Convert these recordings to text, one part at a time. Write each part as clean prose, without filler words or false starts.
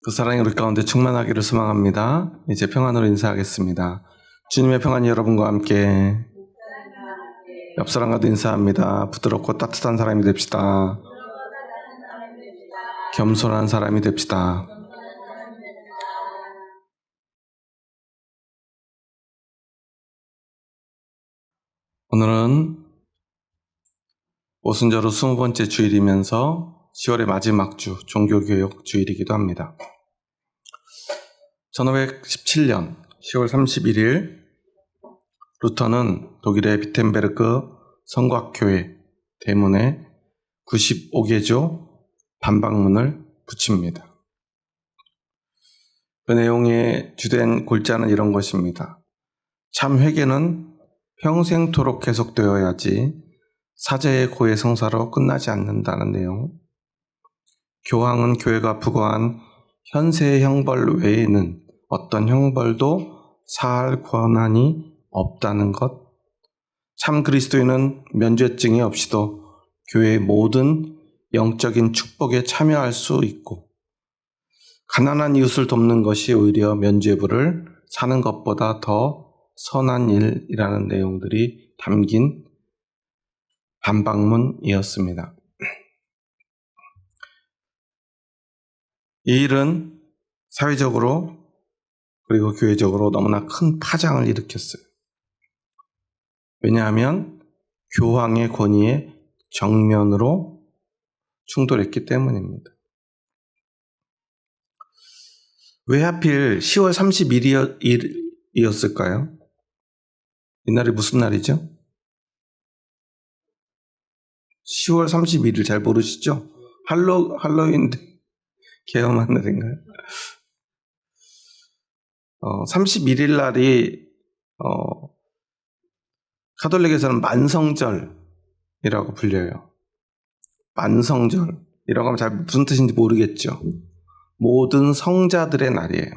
그 사랑이 우리 가운데 충만하기를 소망합니다. 이제 평안으로 인사하겠습니다. 주님의 평안이 여러분과 함께. 옆 사람과도 인사합니다. 부드럽고 따뜻한 사람이 됩시다. 겸손한 사람이 됩시다. 오늘은 오순절후 20번째 주일이면서 10월의 마지막 주 종교교육 주일이기도 합니다. 1517년 10월 31일 루터는 독일의 비텐베르크 성곽교회 대문에 95개조 반박문을 붙입니다. 그 내용의 주된 골자는 이런 것입니다. 참 회개는 평생토록 계속되어야지 사제의 고해 성사로 끝나지 않는다는 내용. 교황은 교회가 부과한 현세의 형벌 외에는 어떤 형벌도 사할 권한이 없다는 것. 참 그리스도인은 면죄증이 없이도 교회의 모든 영적인 축복에 참여할 수 있고, 가난한 이웃을 돕는 것이 오히려 면죄부를 사는 것보다 더 선한 일이라는 내용들이 담긴 반박문이었습니다. 이 일은 사회적으로 그리고 교회적으로 너무나 큰 파장을 일으켰어요. 왜냐하면 교황의 권위에 정면으로 충돌했기 때문입니다. 왜 하필 10월 31일이었을까요? 이날이 무슨 날이죠? 10월 31일 잘 모르시죠? 할로윈 개엄한 날인가요? 31일 날이 가톨릭에서는 만성절이라고 불려요. 만성절이라고 하면 잘 무슨 뜻인지 모르겠죠. 모든 성자들의 날이에요.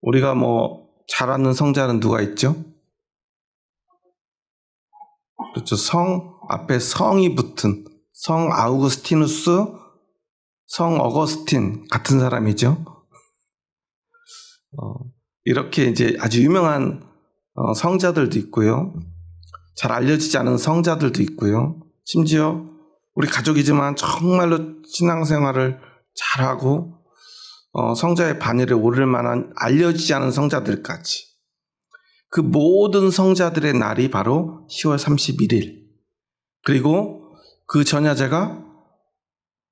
우리가 잘 아는 성자는 누가 있죠? 그렇죠. 성 앞에 성이 붙은 성 아우구스티누스, 성 어거스틴 같은 사람이죠. 이렇게 이제 아주 유명한 성자들도 있고요. 잘 알려지지 않은 성자들도 있고요. 심지어 우리 가족이지만 정말로 신앙생활을 잘하고 성자의 반열에 오를 만한 알려지지 않은 성자들까지, 그 모든 성자들의 날이 바로 10월 31일. 그리고 그 전야제가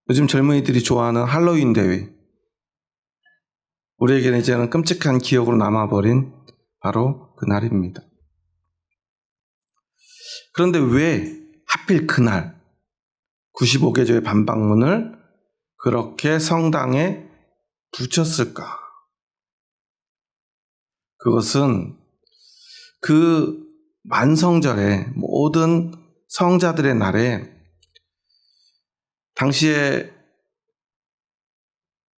요즘 젊은이들이 좋아하는 할로윈 대회. 우리에게는 이제는 끔찍한 기억으로 남아버린 바로 그 날입니다. 그런데 왜 하필 그날 95개조의 반박문을 그렇게 성당에 붙였을까? 그것은 그 만성절에 모든 성자들의 날에 당시에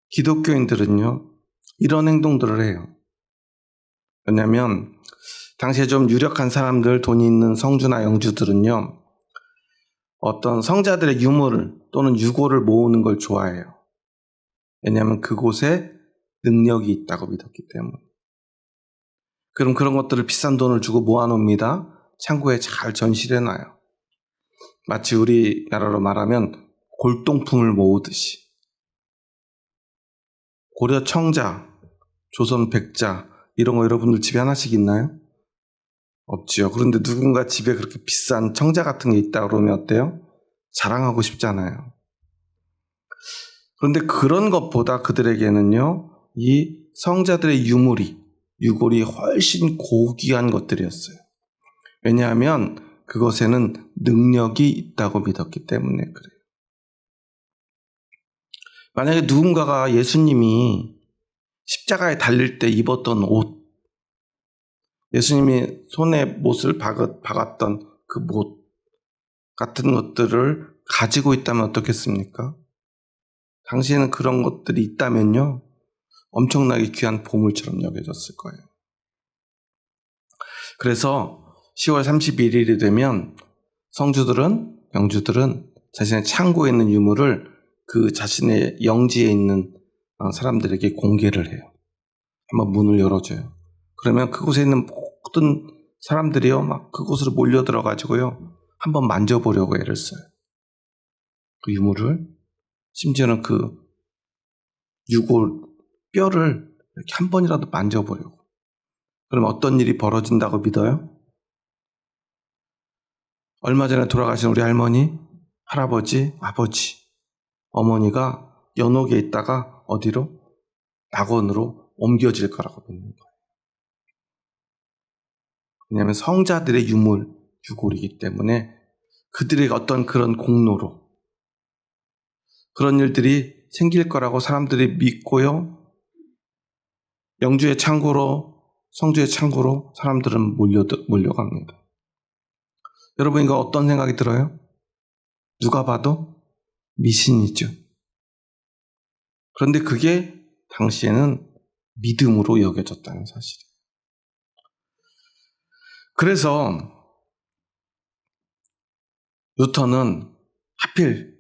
기독교인들은요, 이런 행동들을 해요. 왜냐하면 당시에 좀 유력한 사람들, 돈이 있는 성주나 영주들은요, 어떤 성자들의 유물을 또는 유고를 모으는 걸 좋아해요. 왜냐하면 그곳에 능력이 있다고 믿었기 때문에. 그럼 그런 것들을 비싼 돈을 주고 모아놓습니다. 창고에 잘 전시해놔요. 마치 우리나라로 말하면 골동품을 모으듯이. 고려 청자, 조선 백자 이런 거 여러분들 집에 하나씩 있나요? 없지요. 그런데 누군가 집에 그렇게 비싼 청자 같은 게 있다 그러면 어때요? 자랑하고 싶잖아요. 그런데 그런 것보다 그들에게는요, 이 성자들의 유골이 훨씬 고귀한 것들이었어요. 왜냐하면 그것에는 능력이 있다고 믿었기 때문에 그래요. 만약에 누군가가 예수님이 십자가에 달릴 때 입었던 옷, 예수님이 손에 못을 박았던 그 못 같은 것들을 가지고 있다면 어떻겠습니까? 당시에는 그런 것들이 있다면요, 엄청나게 귀한 보물처럼 여겨졌을 거예요. 그래서 10월 31일이 되면 성주들은, 영주들은 자신의 창고에 있는 유물을 그 자신의 영지에 있는 사람들에게 공개를 해요. 한번 문을 열어줘요. 그러면 그곳에 있는 모든 사람들이요, 막 그곳으로 몰려들어가지고요, 한번 만져보려고 애를 써요. 그 유물을. 심지어는 그 유골 뼈를 이렇게 한 번이라도 만져보려고. 그럼 어떤 일이 벌어진다고 믿어요? 얼마 전에 돌아가신 우리 할머니, 할아버지, 아버지, 어머니가 연옥에 있다가 어디로? 낙원으로 옮겨질 거라고 믿는 거예요. 왜냐하면 성자들의 유골이기 때문에 그들의 어떤 그런 공로로 그런 일들이 생길 거라고 사람들이 믿고요. 영주의 창고로, 성주의 창고로 사람들은 몰려갑니다. 여러분, 이거 어떤 생각이 들어요? 누가 봐도 미신이죠. 그런데 그게 당시에는 믿음으로 여겨졌다는 사실이에요. 그래서 루터는 하필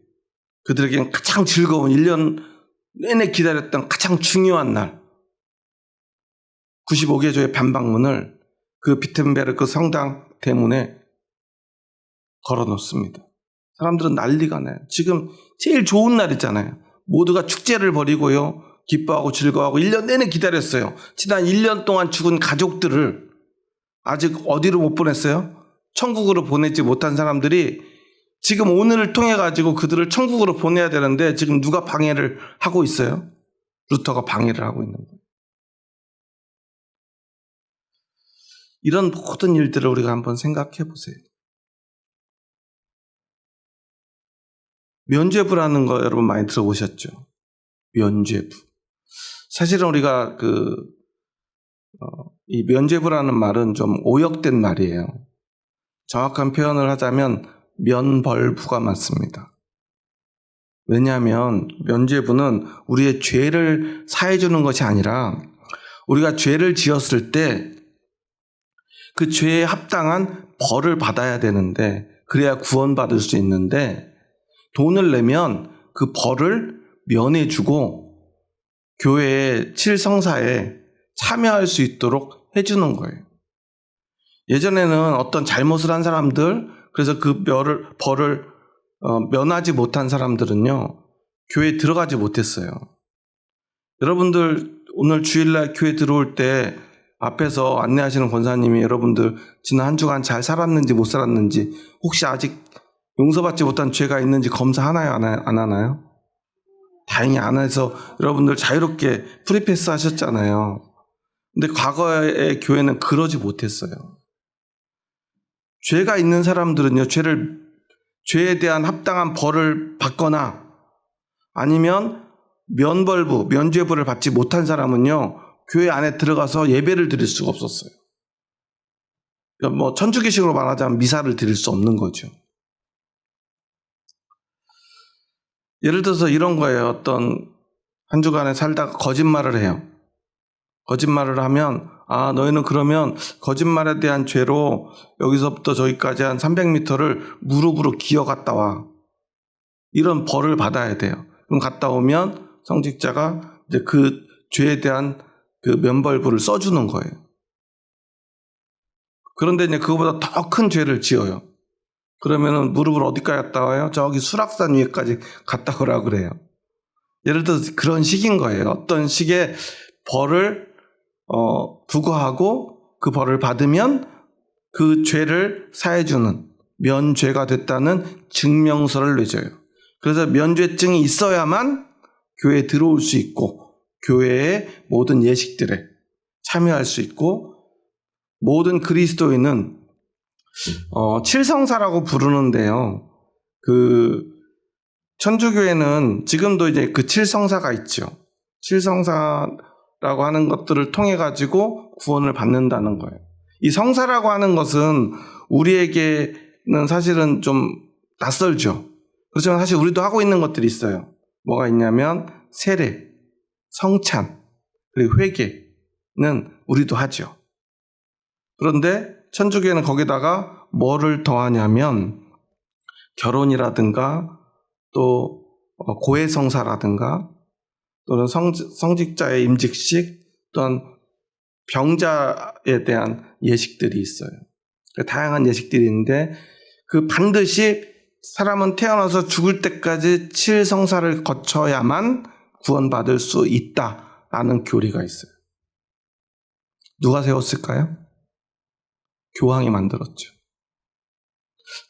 그들에게는 가장 즐거운 1년 내내 기다렸던 가장 중요한 날 95개조의 반박문을 그 비텐베르크 성당 대문에 걸어놓습니다. 사람들은 난리가 나요. 지금 제일 좋은 날이잖아요. 모두가 축제를 벌이고요. 기뻐하고 즐거워하고 1년 내내 기다렸어요. 지난 1년 동안 죽은 가족들을 아직 어디로 못 보냈어요? 천국으로 보내지 못한 사람들이 지금 오늘을 통해 가지고 그들을 천국으로 보내야 되는데 지금 누가 방해를 하고 있어요? 루터가 방해를 하고 있는 거예요. 이런 모든 일들을 우리가 한번 생각해 보세요. 면죄부라는 거 여러분 많이 들어보셨죠? 면죄부. 사실은 우리가 이 면죄부라는 말은 좀 오역된 말이에요. 정확한 표현을 하자면 면벌부가 맞습니다. 왜냐하면 면죄부는 우리의 죄를 사해주는 것이 아니라 우리가 죄를 지었을 때 그 죄에 합당한 벌을 받아야 되는데 그래야 구원받을 수 있는데 돈을 내면 그 벌을 면해주고 교회의 칠성사에 참여할 수 있도록 해주는 거예요. 예전에는 어떤 잘못을 한 사람들, 그래서 그 벌을 면하지 못한 사람들은요, 교회에 들어가지 못했어요. 여러분들 오늘 주일날 교회 들어올 때 앞에서 안내하시는 권사님이 여러분들 지난 한 주간 잘 살았는지 못 살았는지, 혹시 아직 용서받지 못한 죄가 있는지 검사하나요? 안 하나요? 다행히 안 해서 여러분들 자유롭게 프리패스 하셨잖아요. 근데 과거의 교회는 그러지 못했어요. 죄가 있는 사람들은요, 죄에 대한 합당한 벌을 받거나 아니면 면죄부를 받지 못한 사람은요, 교회 안에 들어가서 예배를 드릴 수가 없었어요. 그러니까 천주교식으로 말하자면 미사를 드릴 수 없는 거죠. 예를 들어서 이런 거예요. 어떤 한 주간에 살다가 거짓말을 해요. 거짓말을 하면 너희는 그러면 거짓말에 대한 죄로 여기서부터 저기까지 한 300m를 무릎으로 기어갔다 와. 이런 벌을 받아야 돼요. 그럼 갔다 오면 성직자가 이제 그 죄에 대한 그 면벌부를 써주는 거예요. 그런데 이제 그거보다 더 큰 죄를 지어요. 그러면은 무릎을 어디까지 갔다 와요? 저기 수락산 위에까지 갔다 오라 그래요. 예를 들어서 그런 식인 거예요. 어떤 식의 벌을 부과하고 그 벌을 받으면 그 죄를 사해주는 면죄가 됐다는 증명서를 내줘요. 그래서 면죄증이 있어야만 교회에 들어올 수 있고 교회의 모든 예식들에 참여할 수 있고 모든 그리스도인은 칠성사라고 부르는데요. 그 천주교회는 지금도 이제 그 칠성사가 있죠. 칠성사라고 하는 것들을 통해 가지고 구원을 받는다는 거예요. 이 성사라고 하는 것은 우리에게는 사실은 좀 낯설죠. 그렇지만 사실 우리도 하고 있는 것들이 있어요. 뭐가 있냐면 세례, 성찬, 그리고 회개는 우리도 하죠. 그런데 천주교회는 거기다가 뭐를 더하냐면 결혼이라든가 또 고해성사라든가 또는 성직자의 임직식 또는 병자에 대한 예식들이 있어요. 다양한 예식들이 있는데 그 반드시 사람은 태어나서 죽을 때까지 7성사를 거쳐야만 구원받을 수 있다라는 교리가 있어요. 누가 세웠을까요? 교황이 만들었죠.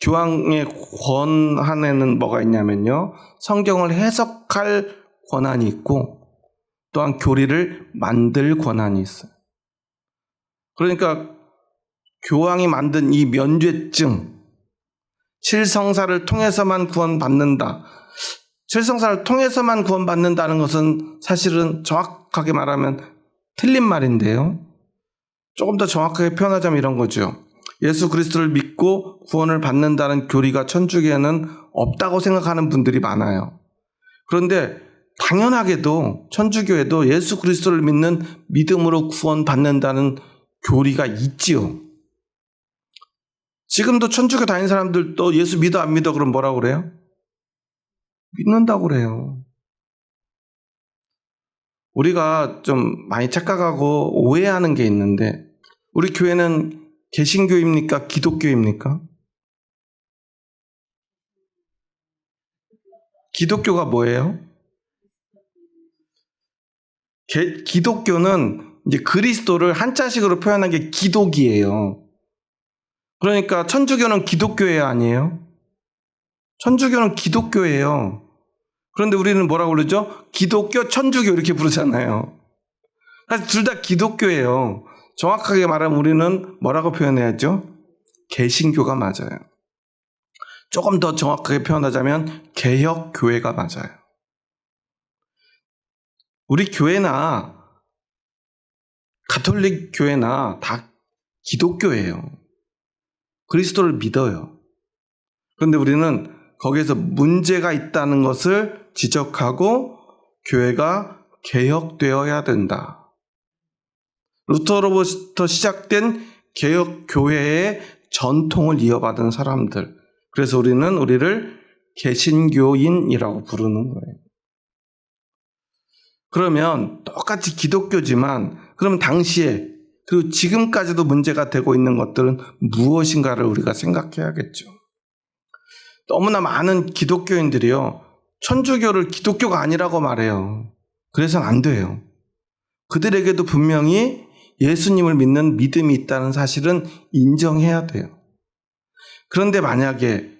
교황의 권한에는 뭐가 있냐면요. 성경을 해석할 권한이 있고 또한 교리를 만들 권한이 있어요. 그러니까 교황이 만든 이 면죄증, 7성사를 통해서만 구원받는다. 7성사를 통해서만 구원받는다는 것은 사실은 정확하게 말하면 틀린 말인데요. 조금 더 정확하게 표현하자면 이런 거죠. 예수 그리스도를 믿고 구원을 받는다는 교리가 천주교에는 없다고 생각하는 분들이 많아요. 그런데 당연하게도 천주교에도 예수 그리스도를 믿는 믿음으로 구원받는다는 교리가 있지요. 지금도 천주교 다니는 사람들도 예수 믿어 안 믿어 그럼 뭐라고 그래요? 믿는다고 그래요. 우리가 좀 많이 착각하고 오해하는 게 있는데 우리 교회는 개신교입니까? 기독교입니까? 기독교가 뭐예요? 기독교는 이제 그리스도를 한자식으로 표현한 게 기독이에요. 그러니까 천주교는 기독교예요, 아니에요? 천주교는 기독교예요. 그런데 우리는 뭐라고 그러죠? 기독교, 천주교 이렇게 부르잖아요. 사실 둘 다 기독교예요. 정확하게 말하면 우리는 뭐라고 표현해야죠? 개신교가 맞아요. 조금 더 정확하게 표현하자면 개혁교회가 맞아요. 우리 교회나 가톨릭 교회나 다 기독교예요. 그리스도를 믿어요. 그런데 우리는 거기에서 문제가 있다는 것을 지적하고 교회가 개혁되어야 된다. 루터로부터 시작된 개혁교회의 전통을 이어받은 사람들. 그래서 우리는 우리를 개신교인이라고 부르는 거예요. 그러면 똑같이 기독교지만 그럼 당시에 그리고 지금까지도 문제가 되고 있는 것들은 무엇인가를 우리가 생각해야겠죠. 너무나 많은 기독교인들이요. 천주교를 기독교가 아니라고 말해요. 그래서는 안 돼요. 그들에게도 분명히 예수님을 믿는 믿음이 있다는 사실은 인정해야 돼요. 그런데 만약에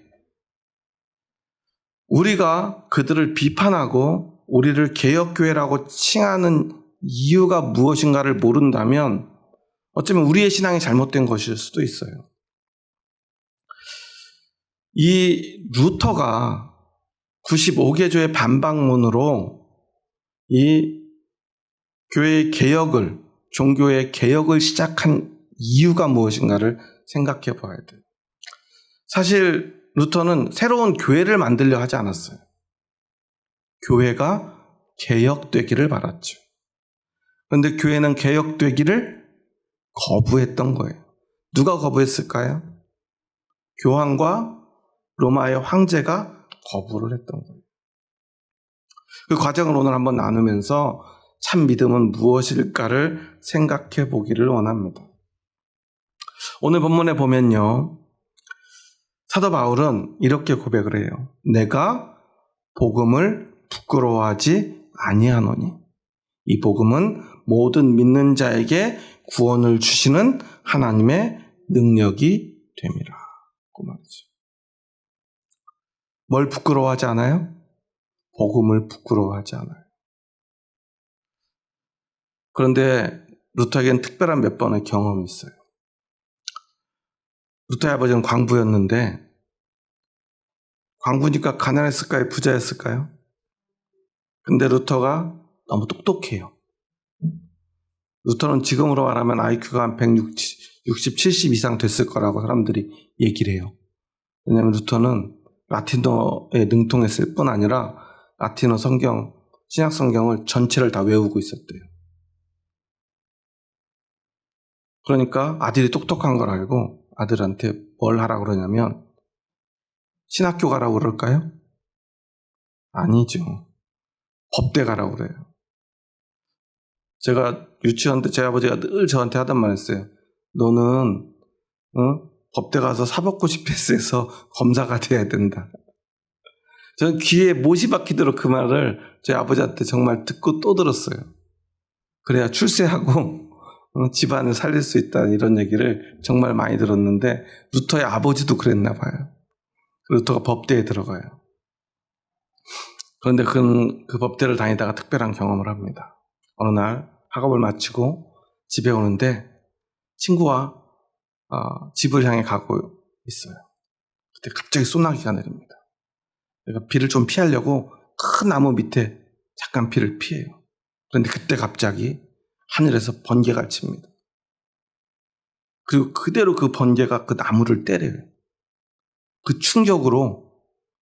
우리가 그들을 비판하고 우리를 개혁교회라고 칭하는 이유가 무엇인가를 모른다면 어쩌면 우리의 신앙이 잘못된 것일 수도 있어요. 이 루터가 95개조의 반박문으로 이 교회의 개혁을, 종교의 개혁을 시작한 이유가 무엇인가를 생각해 봐야 돼요. 사실 루터는 새로운 교회를 만들려 하지 않았어요. 교회가 개혁되기를 바랐죠. 그런데 교회는 개혁되기를 거부했던 거예요. 누가 거부했을까요? 교황과 로마의 황제가 거부를 했던 거예요. 그 과정을 오늘 한번 나누면서 참 믿음은 무엇일까를 생각해 보기를 원합니다. 오늘 본문에 보면요. 사도 바울은 이렇게 고백을 해요. 내가 복음을 부끄러워하지 아니하노니 이 복음은 모든 믿는 자에게 구원을 주시는 하나님의 능력이 됨이라. 그 말이죠. 뭘 부끄러워하지 않아요? 복음을 부끄러워하지 않아요. 그런데 루터에게는 특별한 몇 번의 경험이 있어요. 루터의 아버지는 광부였는데 광부니까 가난했을까요? 부자였을까요? 근데 루터가 너무 똑똑해요. 루터는 지금으로 말하면 IQ가 한 160, 70 이상 됐을 거라고 사람들이 얘기를 해요. 왜냐하면 루터는 라틴어에 능통했을 뿐 아니라 라틴어 성경, 신약 성경을 전체를 다 외우고 있었대요. 그러니까 아들이 똑똑한 걸 알고 아들한테 뭘 하라고 그러냐면 신학교 가라고 그럴까요? 아니죠. 법대 가라고 그래요. 제가 유치원 때 제 아버지가 늘 저한테 하던 말 했어요. 너는 법대 가서 사법고시 패스해서 검사가 돼야 된다. 저는 귀에 못이 박히도록 그 말을 제 아버지한테 정말 듣고 또 들었어요. 그래야 출세하고 집안을 살릴 수 있다 이런 얘기를 정말 많이 들었는데 루터의 아버지도 그랬나 봐요. 루터가 법대에 들어가요. 그런데 그 법대를 다니다가 특별한 경험을 합니다. 어느 날 학업을 마치고 집에 오는데 친구와 집을 향해 가고 있어요. 그때 갑자기 소나기가 내립니다. 내가 비를 좀 피하려고 큰 나무 밑에 잠깐 비를 피해요. 그런데 그때 갑자기 하늘에서 번개가 칩니다. 그리고 그대로 그 번개가 그 나무를 때려요. 그 충격으로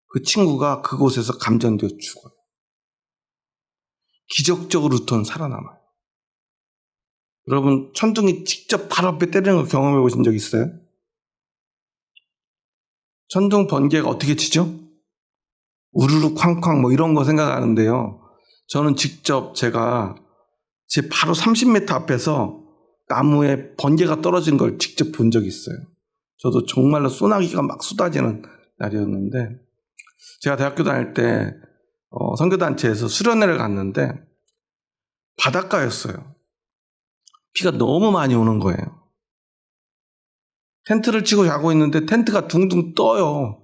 그 친구가 그곳에서 감전되어 죽어요. 기적적으로 루터는 살아남아요. 여러분, 천둥이 직접 바로 앞에 때리는 걸 경험해 보신 적 있어요? 천둥 번개가 어떻게 치죠? 우르르 쾅쾅 뭐 이런 거 생각하는데요. 저는 직접 제가 제 바로 30m 앞에서 나무에 번개가 떨어진 걸 직접 본 적이 있어요. 저도 정말로 소나기가 막 쏟아지는 날이었는데 제가 대학교 다닐 때 선교단체에서 수련회를 갔는데 바닷가였어요. 비가 너무 많이 오는 거예요. 텐트를 치고 자고 있는데 텐트가 둥둥 떠요.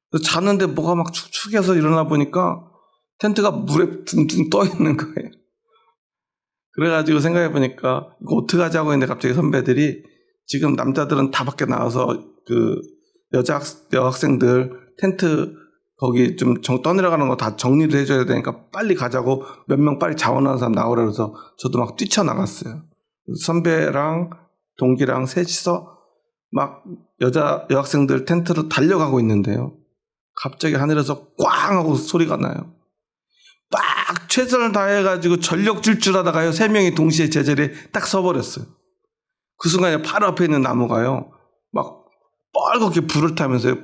그래서 자는데 뭐가 막 축축해서 일어나 보니까 텐트가 물에 둥둥 떠 있는 거예요. 그래가지고 생각해 보니까 이거 어떡하지 하고 있는데 갑자기 선배들이 지금 남자들은 다 밖에 나와서 그 여학생들 텐트 거기 좀 떠내려가는 거 다 정리를 해줘야 되니까 빨리 가자고 몇 명 빨리 자원하는 사람 나오라 그래서 저도 막 뛰쳐나갔어요. 선배랑 동기랑 셋이서 막 여학생들 텐트로 달려가고 있는데요. 갑자기 하늘에서 꽝 하고 소리가 나요. 막 최선을 다해가지고 전력 질주하다가요 3명이 동시에 제자리에 딱 서버렸어요. 그 순간에 바로 앞에 있는 나무가요 막 빨갛게 불을 타면서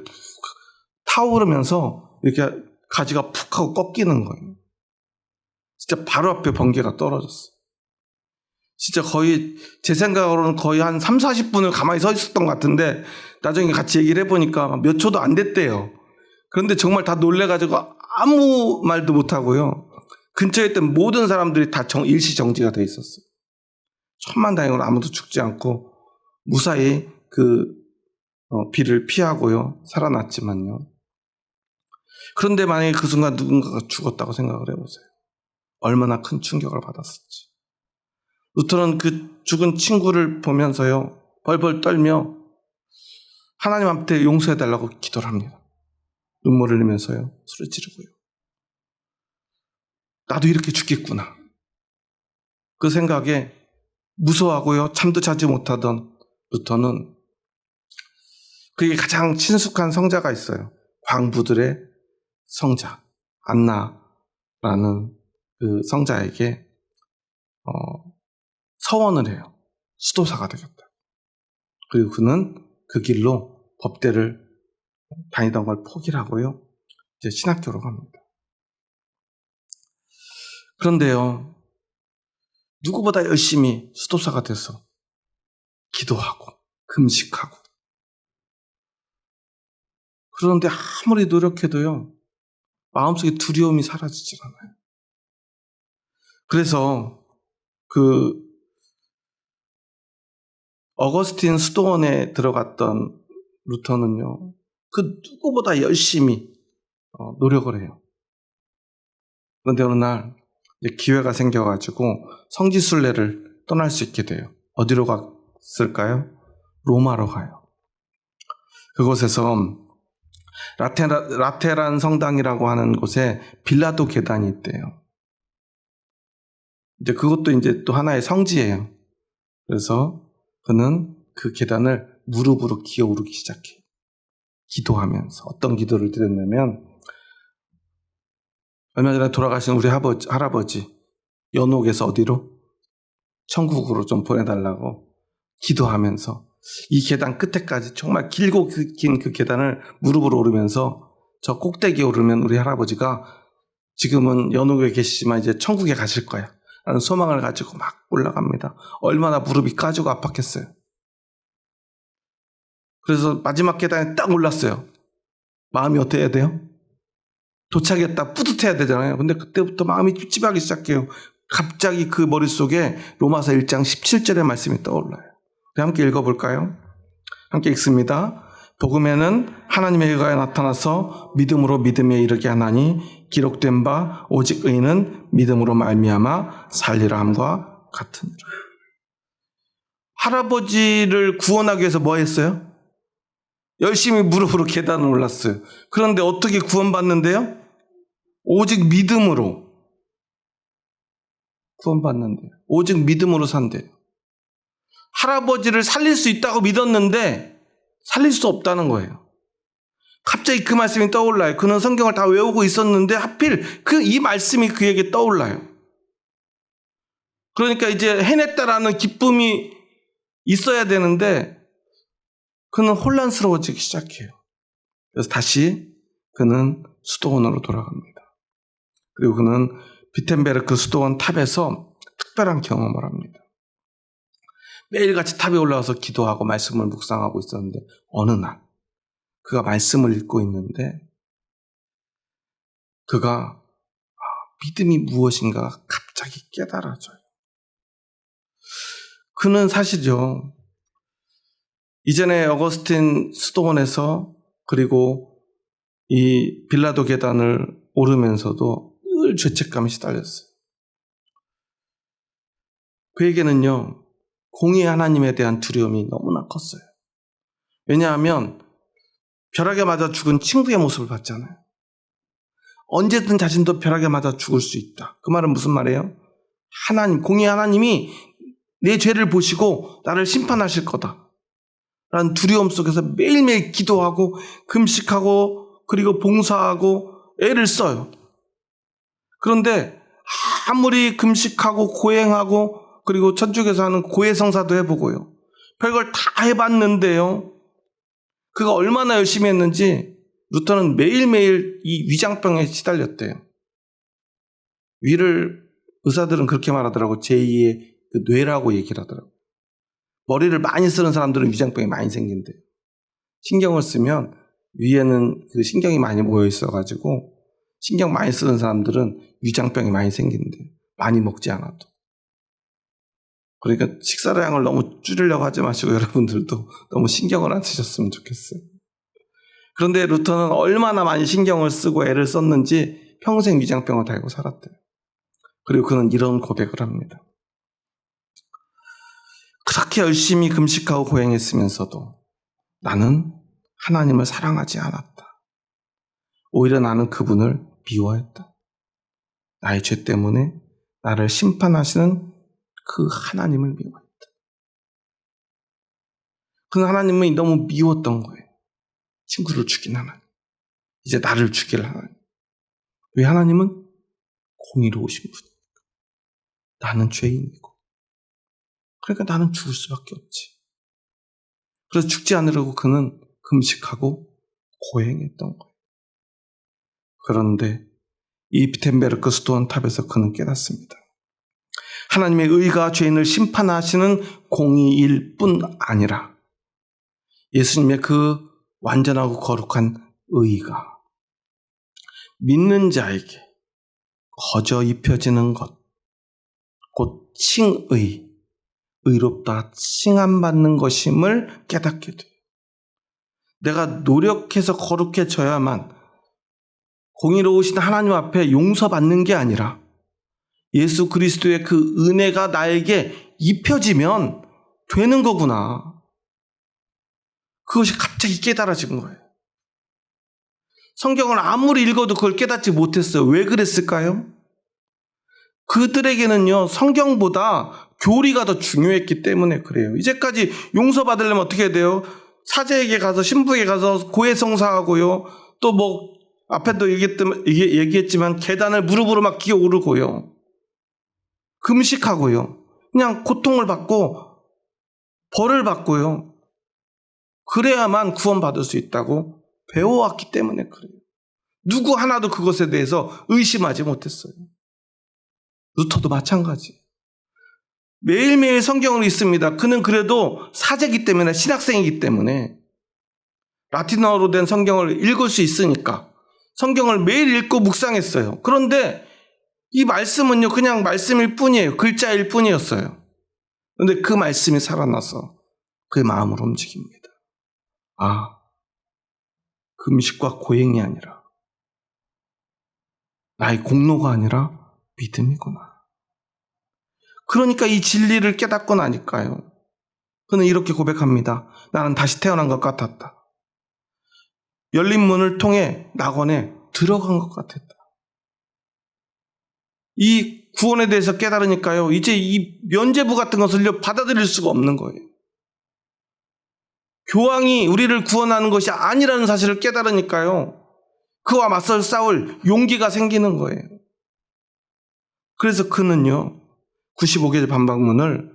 타오르면서 이렇게 가지가 푹 하고 꺾이는 거예요. 진짜 바로 앞에 번개가 떨어졌어요. 진짜 거의 제 생각으로는 거의 한 3, 40분을 가만히 서 있었던 것 같은데 나중에 같이 얘기를 해보니까 몇 초도 안 됐대요. 그런데 정말 다 놀래가지고 아무 말도 못하고요. 근처에 있던 모든 사람들이 다 일시 정지가 돼 있었어요. 천만다행으로 아무도 죽지 않고 무사히 비를 피하고요. 살아났지만요. 그런데 만약에 그 순간 누군가가 죽었다고 생각을 해보세요. 얼마나 큰 충격을 받았을지. 루터는 그 죽은 친구를 보면서요. 벌벌 떨며 하나님한테 용서해달라고 기도를 합니다. 눈물을 흘리면서요. 소리 지르고요. 나도 이렇게 죽겠구나. 그 생각에 무서워하고요. 잠도 자지 못하던 루터는 그게 가장 친숙한 성자가 있어요. 광부들의 성자 안나라는 그 성자에게 서원을 해요. 수도사가 되겠다. 그리고 그는 그 길로 법대를 다니던 걸 포기를 하고요. 이제 신학교로 갑니다. 그런데요. 누구보다 열심히 수도사가 돼서 기도하고 금식하고 그런데 아무리 노력해도요. 마음속에 두려움이 사라지질 않아요. 그래서 어거스틴 수도원에 들어갔던 루터는요. 그 누구보다 열심히 노력을 해요. 그런데 어느 날 기회가 생겨가지고 성지순례를 떠날 수 있게 돼요. 어디로 갔을까요? 로마로 가요. 그곳에서 라테란 성당이라고 하는 곳에 빌라도 계단이 있대요. 이제 그것도 이제 또 하나의 성지예요. 그래서 그는 그 계단을 무릎으로 기어 오르기 시작해요. 기도하면서 어떤 기도를 드렸냐면 얼마 전에 돌아가신 우리 할아버지 연옥에서 어디로? 천국으로 좀 보내달라고 기도하면서 이 계단 끝에까지 정말 길고 긴 그 계단을 무릎으로 오르면서 저 꼭대기에 오르면 우리 할아버지가 지금은 연옥에 계시지만 이제 천국에 가실 거야 라는 소망을 가지고 막 올라갑니다. 얼마나 무릎이 까지고 아팠겠어요. 그래서 마지막 계단에 딱 올랐어요. 마음이 어때야 돼요? 도착했다 뿌듯해야 되잖아요. 근데 그때부터 마음이 찝찝하기 시작해요. 갑자기 그 머릿속에 로마서 1장 17절의 말씀이 떠올라요. 함께 읽어볼까요? 함께 읽습니다. 복음에는 하나님의 의가 나타나서 믿음으로 믿음에 이르게 하나니 기록된 바 오직 의인은 믿음으로 말미암아 살리라 함과 같으니라. 할아버지를 구원하기 위해서 뭐 했어요? 열심히 무릎으로 계단을 올랐어요. 그런데 어떻게 구원받는데요? 오직 믿음으로 구원받는데요. 오직 믿음으로 산대요. 할아버지를 살릴 수 있다고 믿었는데 살릴 수 없다는 거예요. 갑자기 그 말씀이 떠올라요. 그는 성경을 다 외우고 있었는데 하필 이 말씀이 그에게 떠올라요. 그러니까 이제 해냈다라는 기쁨이 있어야 되는데 그는 혼란스러워지기 시작해요. 그래서 다시 그는 수도원으로 돌아갑니다. 그리고 그는 비텐베르크 수도원 탑에서 특별한 경험을 합니다. 매일같이 탑에 올라와서 기도하고 말씀을 묵상하고 있었는데 어느 날 그가 말씀을 읽고 있는데 그가 믿음이 무엇인가 갑자기 깨달아져요. 그는 사실요, 이전에 어거스틴 수도원에서 그리고 이 빌라도 계단을 오르면서도 늘 죄책감이 시달렸어요. 그에게는요, 공의 하나님에 대한 두려움이 너무나 컸어요. 왜냐하면 벼락에 맞아 죽은 친구의 모습을 봤잖아요. 언제든 자신도 벼락에 맞아 죽을 수 있다. 그 말은 무슨 말이에요? 공의 하나님이 내 죄를 보시고 나를 심판하실 거다 라는 두려움 속에서 매일매일 기도하고 금식하고 그리고 봉사하고 애를 써요. 그런데 아무리 금식하고 고행하고 그리고 천주교에서 하는 고해성사도 해보고요, 별걸 다 해봤는데요, 그가 얼마나 열심히 했는지 루터는 매일매일 이 위장병에 시달렸대요. 위를 의사들은 그렇게 말하더라고. 제2의 그 뇌라고 얘기를 하더라고. 머리를 많이 쓰는 사람들은 위장병이 많이 생긴대요. 신경을 쓰면 위에는 그 신경이 많이 모여 있어가지고 신경 많이 쓰는 사람들은 위장병이 많이 생긴대요. 많이 먹지 않아도. 그러니까 식사량을 너무 줄이려고 하지 마시고 여러분들도 너무 신경을 안 쓰셨으면 좋겠어요. 그런데 루터는 얼마나 많이 신경을 쓰고 애를 썼는지 평생 위장병을 달고 살았대요. 그리고 그는 이런 고백을 합니다. 그렇게 열심히 금식하고 고행했으면서도 나는 하나님을 사랑하지 않았다. 오히려 나는 그분을 미워했다. 나의 죄 때문에 나를 심판하시는 그 하나님을 미워했다. 그 하나님이 너무 미웠던 거예요. 친구를 죽인 하나님, 이제 나를 죽일 하나님. 왜? 하나님은 공의로우신 분이니까. 나는 죄인이고, 그러니까 나는 죽을 수밖에 없지. 그래서 죽지 않으려고 그는 금식하고 고행했던 거예요. 그런데 이 비텐베르크 수도원 탑에서 그는 깨닫습니다. 하나님의 의가 죄인을 심판하시는 공의일 뿐 아니라 예수님의 그 완전하고 거룩한 의가 믿는 자에게 거저 입혀지는 것, 곧 칭의, 의롭다 칭함받는 것임을 깨닫게 돼요. 내가 노력해서 거룩해져야만 공의로우신 하나님 앞에 용서받는 게 아니라 예수 그리스도의 그 은혜가 나에게 입혀지면 되는 거구나. 그것이 갑자기 깨달아진 거예요. 성경을 아무리 읽어도 그걸 깨닫지 못했어요. 왜 그랬을까요? 그들에게는요, 성경보다 교리가 더 중요했기 때문에 그래요. 이제까지 용서받으려면 어떻게 해야 돼요? 사제에게 가서, 신부에게 가서 고해성사하고요, 또 뭐 앞에도 얘기했지만 계단을 무릎으로 막 기어오르고요, 금식하고요, 그냥 고통을 받고 벌을 받고요, 그래야만 구원받을 수 있다고 배워왔기 때문에 그래요. 누구 하나도 그것에 대해서 의심하지 못했어요. 루터도 마찬가지. 매일매일 성경을 읽습니다. 그는 그래도 사제이기 때문에, 신학생이기 때문에 라틴어로 된 성경을 읽을 수 있으니까 성경을 매일 읽고 묵상했어요. 그런데 이 말씀은요, 그냥 말씀일 뿐이에요. 글자일 뿐이었어요. 그런데 그 말씀이 살아나서 그의 마음을 움직입니다. 아, 금식과 고행이 아니라, 나의 공로가 아니라 믿음이구나. 그러니까 이 진리를 깨닫고 나니까요, 그는 이렇게 고백합니다. 나는 다시 태어난 것 같았다. 열린 문을 통해 낙원에 들어간 것 같았다. 이 구원에 대해서 깨달으니까요, 이제 이 면죄부 같은 것을 받아들일 수가 없는 거예요. 교황이 우리를 구원하는 것이 아니라는 사실을 깨달으니까요, 그와 맞서 싸울 용기가 생기는 거예요. 그래서 그는요, 95개의 반박문을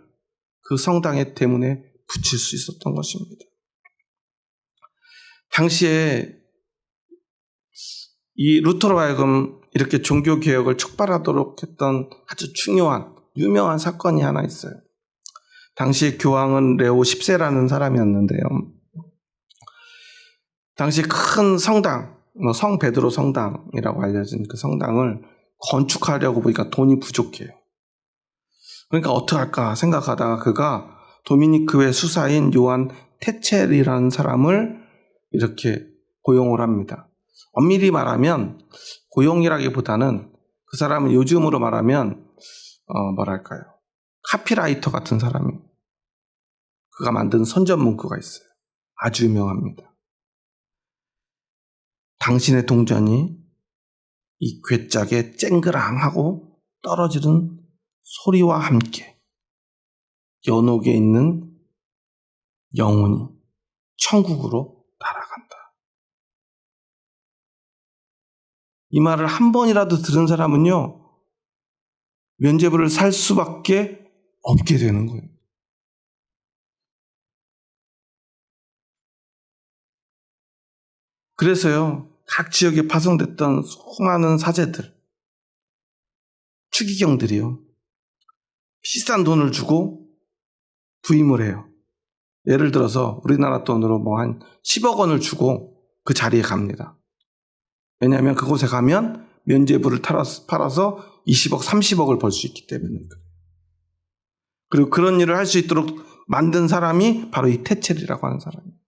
그 성당의 대문에 붙일 수 있었던 것입니다. 당시에 이 루터로 하여금 이렇게 종교개혁을 촉발하도록 했던 아주 중요한, 유명한 사건이 하나 있어요. 당시 교황은 레오 10세라는 사람이었는데요. 당시 큰 성당, 성 베드로 성당이라고 알려진 그 성당을 건축하려고 보니까 돈이 부족해요. 그러니까 어떡할까 생각하다가 그가 도미니크회 수사인 요한 테첼이라는 사람을 이렇게 고용을 합니다. 엄밀히 말하면 고용이라기보다는 그 사람은 요즘으로 말하면 뭐랄까요, 카피라이터 같은 사람이, 그가 만든 선전 문구가 있어요. 아주 유명합니다. 당신의 동전이 이 괴짝에 쨍그랑하고 떨어지는 소리와 함께 연옥에 있는 영혼이 천국으로 날아간다. 이 말을 한 번이라도 들은 사람은요, 면죄부를 살 수밖에 없게 되는 거예요. 그래서요, 각 지역에 파송됐던 수많은 사제들, 추기경들이요, 비싼 돈을 주고 부임을 해요. 예를 들어서 우리나라 돈으로 한 10억 원을 주고 그 자리에 갑니다. 왜냐하면 그곳에 가면 면죄부를 팔아서 20억, 30억을 벌 수 있기 때문입니다. 그리고 그런 일을 할 수 있도록 만든 사람이 바로 이 테첼이라고 하는 사람이에요.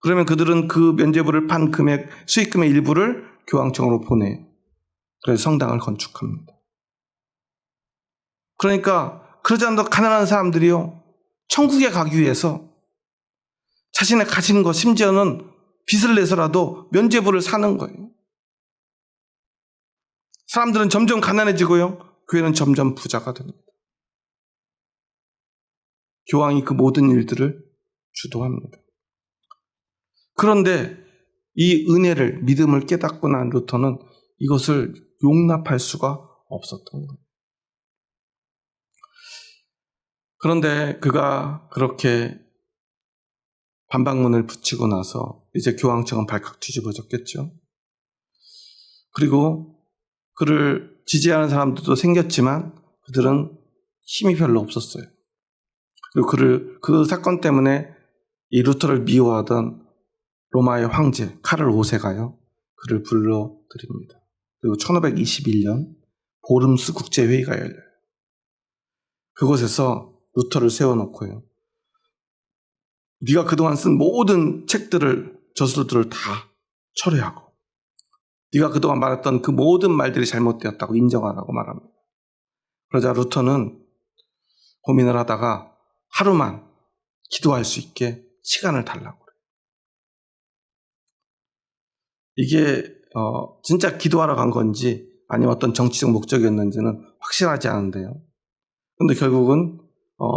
그러면 그들은 그 면죄부를 판 금액, 수익금의 일부를 교황청으로 보내요. 그래서 성당을 건축합니다. 그러니까 그러지 않도 가난한 사람들이요, 천국에 가기 위해서 자신의 가진 것, 심지어는 빚을 내서라도 면죄부를 사는 거예요. 사람들은 점점 가난해지고요, 교회는 점점 부자가 됩니다. 교황이 그 모든 일들을 주도합니다. 그런데 이 은혜를, 믿음을 깨닫고 난 루터는 이것을 용납할 수가 없었던 거예요. 그런데 그가 그렇게 반박문을 붙이고 나서 이제 교황청은 발칵 뒤집어졌겠죠. 그리고 그를 지지하는 사람들도 생겼지만 그들은 힘이 별로 없었어요. 그리고 그 사건 때문에 이 루터를 미워하던 로마의 황제 카를 5세가요, 그를 불러들입니다. 그리고 1521년 보름스 국제회의가 열려요. 그곳에서 루터를 세워놓고요, 네가 그동안 쓴 모든 책들을, 저술들을 다 철회하고 네가 그동안 말했던 그 모든 말들이 잘못되었다고 인정하라고 말합니다. 그러자 루터는 고민을 하다가 하루만 기도할 수 있게 시간을 달라고 그래요. 이게 진짜 기도하러 간 건지 아니면 어떤 정치적 목적이었는지는 확실하지 않은데요. 그런데 결국은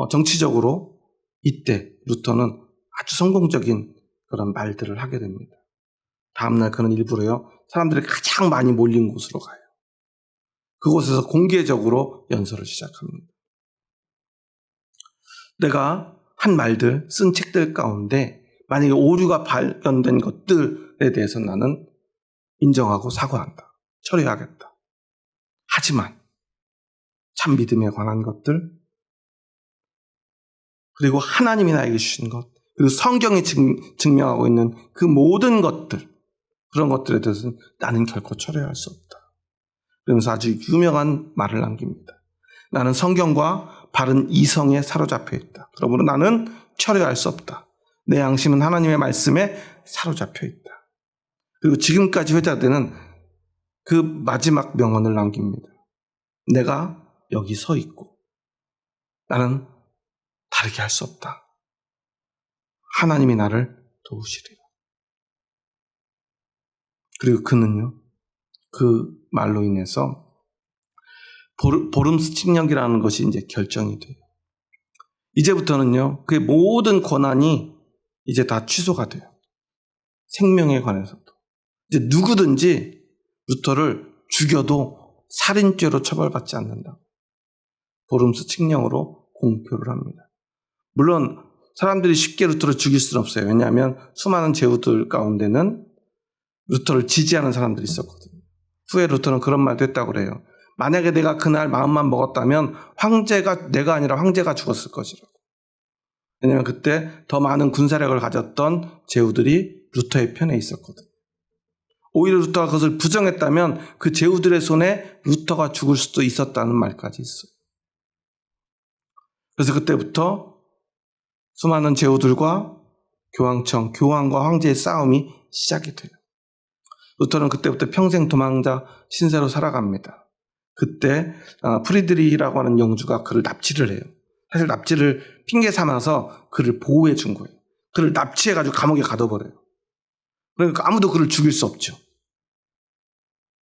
정치적으로 이때 루터는 아주 성공적인 그런 말들을 하게 됩니다. 다음날 그는 일부러요, 사람들이 가장 많이 몰린 곳으로 가요. 그곳에서 공개적으로 연설을 시작합니다. 내가 한 말들, 쓴 책들 가운데 만약에 오류가 발견된 것들에 대해서 나는 인정하고 사과한다. 처리하겠다. 하지만 참 믿음에 관한 것들, 그리고 하나님이 나에게 주신 것, 그리고 성경이 증명하고 있는 그 모든 것들, 그런 것들에 대해서는 나는 결코 철회할 수 없다. 그러면서 아주 유명한 말을 남깁니다. 나는 성경과 바른 이성에 사로잡혀 있다. 그러므로 나는 철회할 수 없다. 내 양심은 하나님의 말씀에 사로잡혀 있다. 그리고 지금까지 회자되는 그 마지막 명언을 남깁니다. 내가 여기 서 있고 나는 다르게 할 수 없다. 하나님이 나를 도우시리라. 그리고 그는요, 그 말로 인해서 보름스 칙령이라는 것이 이제 결정이 돼요. 이제부터는요, 그의 모든 권한이 이제 다 취소가 돼요. 생명에 관해서도. 이제 누구든지 루터를 죽여도 살인죄로 처벌받지 않는다. 보름스 칙령으로 공표를 합니다. 물론 사람들이 쉽게 루터를 죽일 수는 없어요. 왜냐하면 수많은 제후들 가운데는 루터를 지지하는 사람들이 있었거든요. 후에 루터는 그런 말도 했다고 그래요. 만약에 내가 그날 마음만 먹었다면 내가 아니라 황제가 죽었을 것이라고. 왜냐하면 그때 더 많은 군사력을 가졌던 제후들이 루터의 편에 있었거든요. 오히려 루터가 그것을 부정했다면 그 제후들의 손에 루터가 죽을 수도 있었다는 말까지 있어요. 그래서 그때부터 수많은 제후들과 교황과 황제의 싸움이 시작이 돼요. 루터는 그때부터 평생 도망자 신세로 살아갑니다. 그때 프리드리히라고 하는 영주가 그를 납치를 해요. 사실 납치를 핑계 삼아서 그를 보호해 준 거예요. 그를 납치해가지고 감옥에 가둬버려요. 그러니까 아무도 그를 죽일 수 없죠.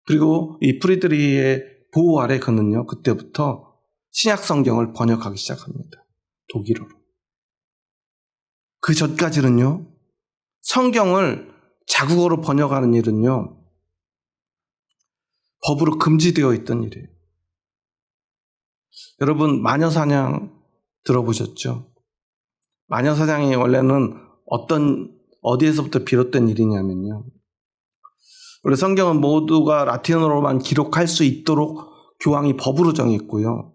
그리고 이 프리드리히의 보호 아래 그는요, 그때부터 신약 성경을 번역하기 시작합니다. 독일어로. 그 전까지는요, 성경을 자국어로 번역하는 일은요, 법으로 금지되어 있던 일이에요. 여러분, 마녀사냥 들어보셨죠? 마녀사냥이 원래는 어디에서부터 비롯된 일이냐면요, 원래 성경은 모두가 라틴어로만 기록할 수 있도록 교황이 법으로 정했고요.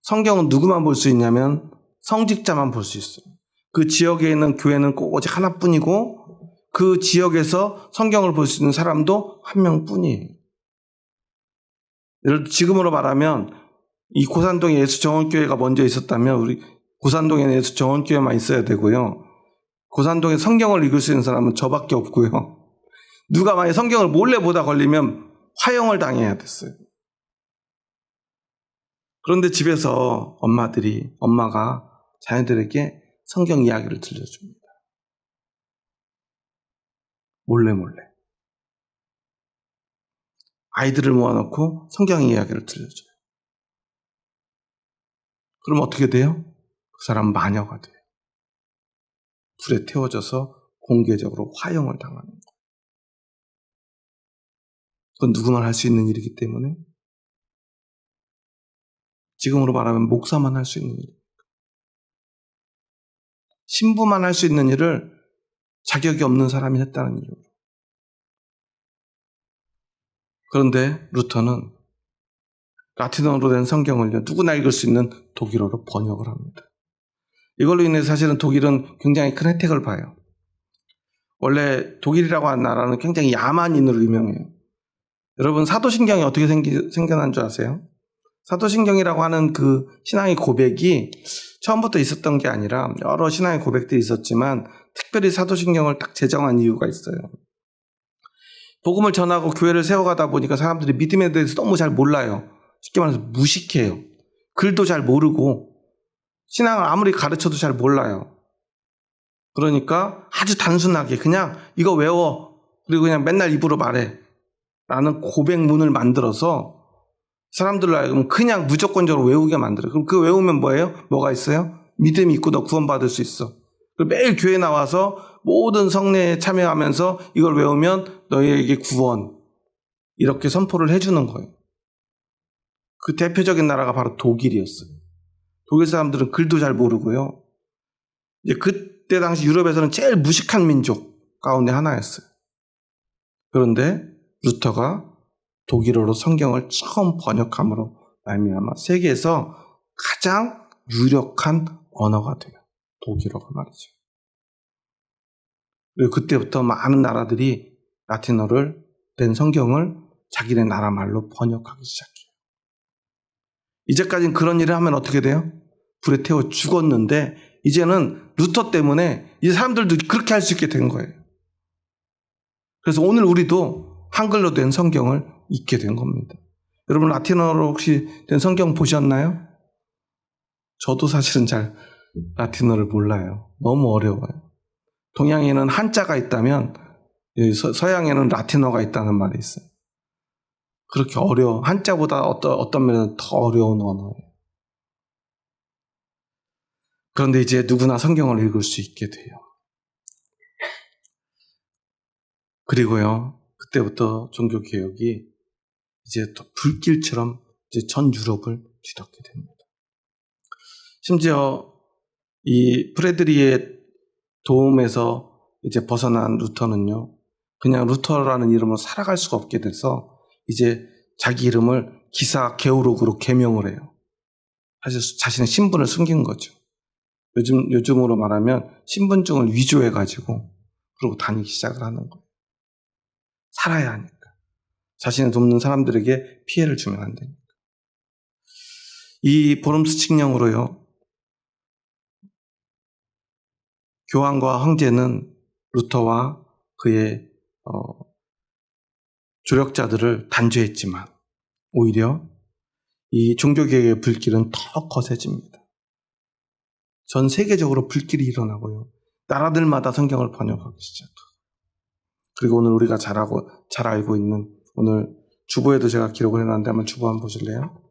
성경은 누구만 볼 수 있냐면 성직자만 볼 수 있어요. 그 지역에 있는 교회는 꼭 오직 하나뿐이고 그 지역에서 성경을 볼 수 있는 사람도 한 명뿐이에요. 예를 들어 지금으로 말하면 이 고산동에 예수정원교회가 먼저 있었다면 우리 고산동에 예수정원교회만 있어야 되고요. 고산동에 성경을 읽을 수 있는 사람은 저밖에 없고요. 누가 만약에 성경을 몰래 보다 걸리면 화형을 당해야 됐어요. 그런데 집에서 엄마가 자녀들에게 성경 이야기를 들려줍니다. 몰래. 아이들을 모아놓고 성경 이야기를 들려줘요. 그럼 어떻게 돼요? 그 사람 마녀가 돼요. 불에 태워져서 공개적으로 화형을 당하는 거예요. 그건 누구나 할 수 있는 일이기 때문에 지금으로 말하면 목사만 할 수 있는 일입니다. 신부만 할 수 있는 일을 자격이 없는 사람이 했다는 이유로. 그런데 루터는 라틴어로 된 성경을 누구나 읽을 수 있는 독일어로 번역을 합니다. 이걸로 인해 사실은 독일은 굉장히 큰 혜택을 봐요. 원래 독일이라고 하는 나라는 굉장히 야만인으로 유명해요. 여러분, 사도신경이 어떻게 생겨난 줄 아세요? 사도신경이라고 하는 그 신앙의 고백이 처음부터 있었던 게 아니라 여러 신앙의 고백들이 있었지만 특별히 사도신경을 딱 제정한 이유가 있어요. 복음을 전하고 교회를 세워가다 보니까 사람들이 믿음에 대해서 너무 잘 몰라요. 쉽게 말해서 무식해요. 글도 잘 모르고 신앙을 아무리 가르쳐도 잘 몰라요. 그러니까 아주 단순하게 그냥 이거 외워, 그리고 그냥 맨날 입으로 말해 라는 고백문을 만들어서 사람들로 하여금 그냥 무조건적으로 외우게 만들어요. 그럼 그 외우면 뭐예요? 뭐가 있어요? 믿음이 있고 너 구원받을 수 있어. 매일 교회 나와서 모든 성례에 참여하면서 이걸 외우면 너희에게 구원, 이렇게 선포를 해주는 거예요. 그 대표적인 나라가 바로 독일이었어요. 독일 사람들은 글도 잘 모르고요. 이제 그때 당시 유럽에서는 제일 무식한 민족 가운데 하나였어요. 그런데 루터가 독일어로 성경을 처음 번역함으로 말미암아 세계에서 가장 유력한 언어가 돼요. 독일어가 말이죠. 그리고 그때부터 많은 나라들이 라틴어를 된 성경을 자기네 나라 말로 번역하기 시작해요. 이제까지는 그런 일을 하면 어떻게 돼요? 불에 태워 죽었는데 이제는 루터 때문에 이 사람들도 그렇게 할 수 있게 된 거예요. 그래서 오늘 우리도 한글로 된 성경을 읽게 된 겁니다. 여러분 라틴어로 혹시 된 성경 보셨나요? 저도 사실은 잘 라틴어를 몰라요. 너무 어려워요. 동양에는 한자가 있다면 서양에는 라틴어가 있다는 말이 있어요. 그렇게 어려워. 한자보다 어떤 면에는 더 어려운 언어예요. 그런데 이제 누구나 성경을 읽을 수 있게 돼요. 그리고요, 그때부터 종교개혁이 이제 또 불길처럼 이제 전 유럽을 뒤덮게 됩니다. 심지어 이 프레드리의 도움에서 이제 벗어난 루터는요, 그냥 루터라는 이름으로 살아갈 수가 없게 돼서 이제 자기 이름을 기사 게오르그로 개명을 해요. 사실 자신의 신분을 숨긴 거죠. 요즘으로 말하면 신분증을 위조해가지고 그러고 다니기 시작을 하는 거예요. 살아야 하니까. 자신을 돕는 사람들에게 피해를 주면 안 되니까. 이 보름스 칙령으로요, 교황과 황제는 루터와 그의 조력자들을 단죄했지만 오히려 이 종교개혁의 불길은 더 거세집니다. 전 세계적으로 불길이 일어나고요. 나라들마다 성경을 번역하기 시작하고. 그리고 오늘 우리가 잘 알고 있는 오늘 주보에도 제가 기록을 해놨는데 한번 주보 한번 보실래요?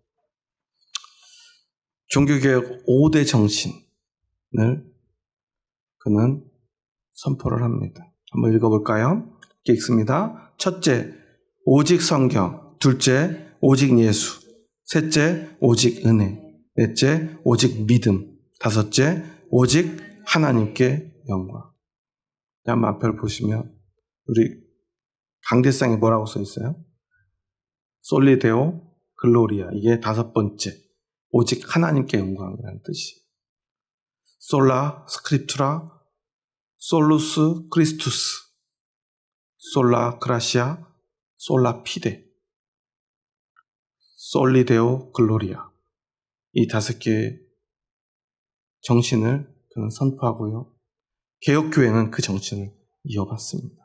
종교개혁 5대 정신을 그는 선포를 합니다. 한번 읽어볼까요? 이렇게 읽습니다. 첫째, 오직 성경. 둘째, 오직 예수. 셋째, 오직 은혜. 넷째, 오직 믿음. 다섯째, 오직 하나님께 영광. 한번 앞을 보시면 우리 강대상에 뭐라고 써 있어요? 솔리 데오 글로리아. 이게 다섯 번째. 오직 하나님께 영광이라는 뜻이에요. 솔라 스크립투라 솔루스 크리스투스 솔라 그라시아 솔라 피데 솔리 데오 글로리아. 이 다섯 개의 정신을 그는 선포하고요. 개혁교회는 그 정신을 이어받습니다.